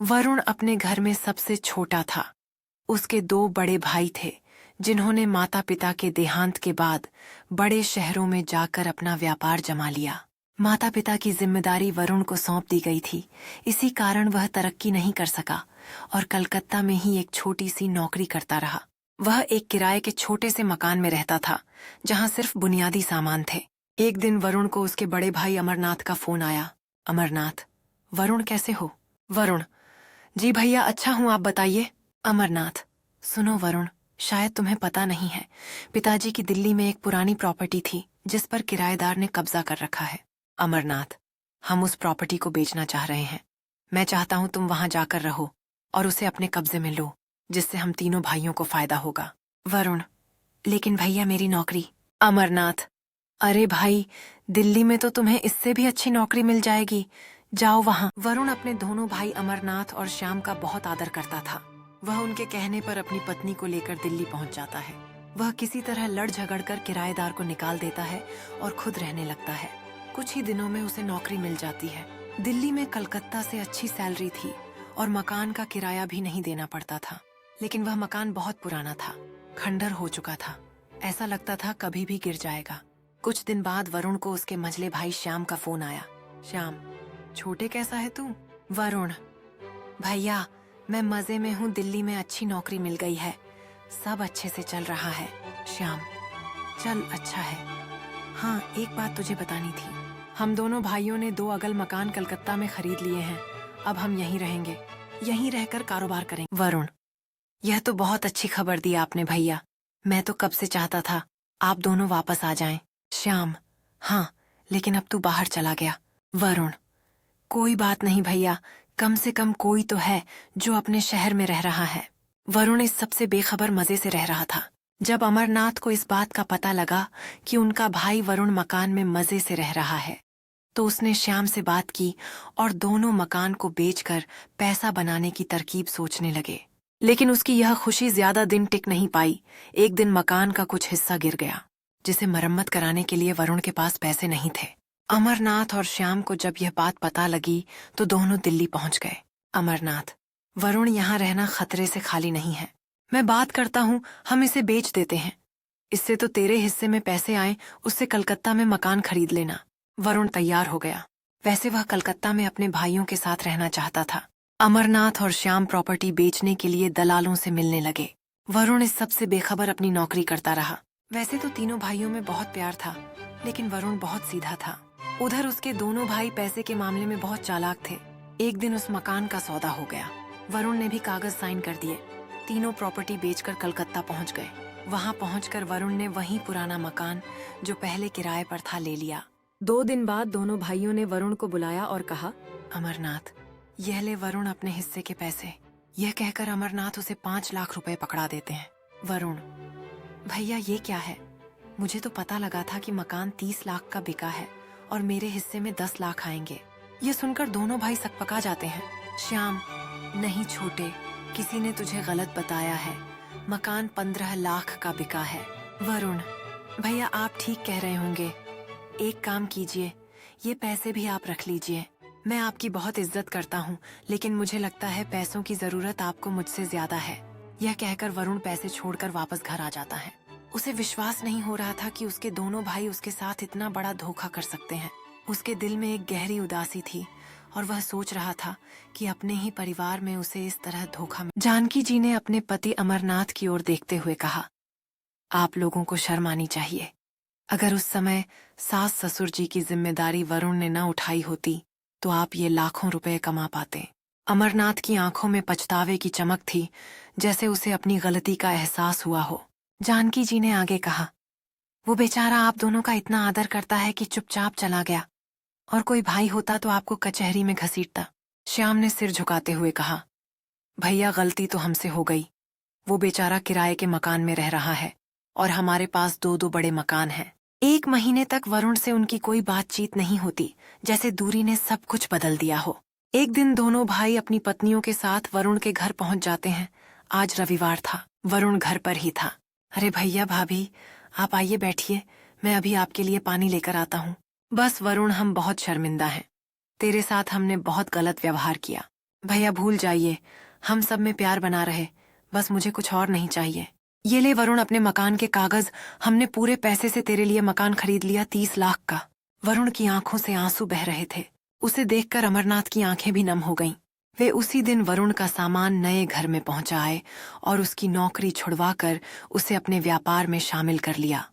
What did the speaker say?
वरुण अपने घर में सबसे छोटा था। उसके दो बड़े भाई थे जिन्होंने माता पिता के देहांत के बाद बड़े शहरों में जाकर अपना व्यापार जमा लिया। माता पिता की जिम्मेदारी वरुण को सौंप दी गई थी। इसी कारण वह तरक्की नहीं कर सका और कलकत्ता में ही एक छोटी सी नौकरी करता रहा। वह एक किराए के छोटे से मकान में रहता था जहां सिर्फ बुनियादी सामान थे। एक दिन वरुण को उसके बड़े भाई अमरनाथ का फोन आया। अमरनाथ, वरुण कैसे हो? वरुण, जी भैया अच्छा हूँ, आप बताइए। अमरनाथ, सुनो वरुण, शायद तुम्हें पता नहीं है, पिताजी की दिल्ली में एक पुरानी प्रॉपर्टी थी जिस पर किराएदार ने कब्जा कर रखा है। अमरनाथ, हम उस प्रॉपर्टी को बेचना चाह रहे हैं। मैं चाहता हूँ तुम वहां जाकर रहो और उसे अपने कब्जे में लो, जिससे हम तीनों भाइयों को फायदा होगा। वरुण, लेकिन भैया मेरी नौकरी। अमरनाथ, अरे भाई, दिल्ली में तो तुम्हें इससे भी अच्छी नौकरी मिल जाएगी, जाओ वहां। वरुण अपने दोनों भाई अमरनाथ और श्याम का बहुत आदर करता था। वह उनके कहने पर अपनी पत्नी को लेकर दिल्ली पहुंच जाता है। वह किसी तरह लड़ झगड़ कर किराएदार को निकाल देता है और खुद रहने लगता है। कुछ ही दिनों में उसे नौकरी मिल जाती है। दिल्ली में कलकत्ता से अच्छी सैलरी थी और मकान का किराया भी नहीं देना पड़ता था। लेकिन वह मकान बहुत पुराना था, खंडर हो चुका था। ऐसा लगता था कभी भी गिर जाएगा। कुछ दिन बाद वरुण को उसके मझले भाई श्याम का फोन आया। श्याम, छोटे कैसा है तू? वरुण, भैया मैं मजे में हूँ, दिल्ली में अच्छी नौकरी मिल गई है, सब अच्छे से चल रहा है। श्याम, चल अच्छा है। हाँ, एक बात तुझे बतानी थी, हम दोनों भाइयों ने 2 अगल मकान कलकत्ता में खरीद लिए हैं। अब हम यहीं रहेंगे, यहीं रहकर कारोबार करेंगे। वरुण, यह तो बहुत अच्छी खबर दी आपने भैया, मैं तो कब से चाहता था आप दोनों वापस आ जाएं। श्याम, हाँ लेकिन अब तू बाहर चला गया। वरुण, कोई बात नहीं भैया, कम से कम कोई तो है जो अपने शहर में रह रहा है। वरुण इस सबसे बेखबर मजे से रह रहा था। जब अमरनाथ को इस बात का पता लगा कि उनका भाई वरुण मकान में मजे से रह रहा है, तो उसने श्याम से बात की और दोनों मकान को बेचकर पैसा बनाने की तरकीब सोचने लगे। लेकिन उसकी यह खुशी ज्यादा दिन टिक नहीं पाई। एक दिन मकान का कुछ हिस्सा गिर गया, जिसे मरम्मत कराने के लिए वरुण के पास पैसे नहीं थे। अमरनाथ और श्याम को जब यह बात पता लगी तो दोनों दिल्ली पहुंच गए। अमरनाथ, वरुण यहाँ रहना खतरे से खाली नहीं है, मैं बात करता हूँ, हम इसे बेच देते हैं। इससे तो तेरे हिस्से में पैसे आए, उससे कलकत्ता में मकान खरीद लेना। वरुण तैयार हो गया। वैसे वह कलकत्ता में अपने भाइयों के साथ रहना चाहता था। अमरनाथ और श्याम प्रॉपर्टी बेचने के लिए दलालों से मिलने लगे। वरुण इस सबसे बेखबर अपनी नौकरी करता रहा। वैसे तो तीनों भाइयों में बहुत प्यार था, लेकिन वरुण बहुत सीधा था। उधर उसके दोनों भाई पैसे के मामले में बहुत चालाक थे। एक दिन उस मकान का सौदा हो गया। वरुण ने भी कागज साइन कर दिए। तीनों प्रॉपर्टी बेचकर कलकत्ता पहुंच गए। वहां पहुंचकर वरुण ने वही पुराना मकान जो पहले किराए पर था ले लिया। 2 दिन बाद दोनों भाइयों ने वरुण को बुलाया और कहा, अमरनाथ, यह ले वरुण अपने हिस्से के पैसे। यह कहकर अमरनाथ उसे 5 लाख रुपए पकड़ा देते हैं। वरुण, भैया ये क्या है? मुझे तो पता लगा था कि मकान 30 लाख का बिका है और मेरे हिस्से में 10 लाख आएंगे। ये सुनकर दोनों भाई सकपका जाते हैं। श्याम, नहीं छोटे, किसी ने तुझे गलत बताया है, मकान 15 लाख का बिका है। वरुण, भैया आप ठीक कह रहे होंगे, एक काम कीजिए, ये पैसे भी आप रख लीजिए। मैं आपकी बहुत इज्जत करता हूँ, लेकिन मुझे लगता है पैसों की जरूरत आपको मुझसे ज्यादा है। यह कहकर वरुण पैसे छोड़कर वापस घर आ जाता है। उसे विश्वास नहीं हो रहा था कि उसके दोनों भाई उसके साथ इतना बड़ा धोखा कर सकते हैं। उसके दिल में एक गहरी उदासी थी और वह सोच रहा था कि अपने ही परिवार में उसे इस तरह धोखा मिला। जानकी जी ने अपने पति अमरनाथ की ओर देखते हुए कहा, आप लोगों को शर्म आनी चाहिए। अगर उस समय सास ससुर जी की जिम्मेदारी वरुण ने न उठाई होती तो आप ये लाखों रुपए कमा पाते। अमरनाथ की आंखों में पछतावे की चमक थी, जैसे उसे अपनी गलती का एहसास हुआ हो। जानकी जी ने आगे कहा, वो बेचारा आप दोनों का इतना आदर करता है कि चुपचाप चला गया, और कोई भाई होता तो आपको कचहरी में घसीटता। श्याम ने सिर झुकाते हुए कहा, भैया गलती तो हमसे हो गई। वो बेचारा किराए के मकान में रह रहा है और हमारे पास 2 बड़े मकान हैं। 1 महीने तक वरुण से उनकी कोई बातचीत नहीं होती, जैसे दूरी ने सब कुछ बदल दिया हो। एक दिन दोनों भाई अपनी पत्नियों के साथ वरुण के घर पहुंच जाते हैं। आज रविवार था, वरुण घर पर ही था। अरे भैया भाभी, आप आइए बैठिए, मैं अभी आपके लिए पानी लेकर आता हूँ। बस वरुण, हम बहुत शर्मिंदा हैं, तेरे साथ हमने बहुत गलत व्यवहार किया। भैया भूल जाइए, हम सब में प्यार बना रहे, बस मुझे कुछ और नहीं चाहिए। ये ले वरुण अपने मकान के कागज, हमने पूरे पैसे से तेरे लिए मकान खरीद लिया 30 लाख का। वरुण की आंखों से आंसू बह रहे थे। उसे देखकर अमरनाथ की आंखें भी नम हो गईं। वे उसी दिन वरुण का सामान नए घर में पहुंचाए और उसकी नौकरी छुड़वाकर उसे अपने व्यापार में शामिल कर लिया।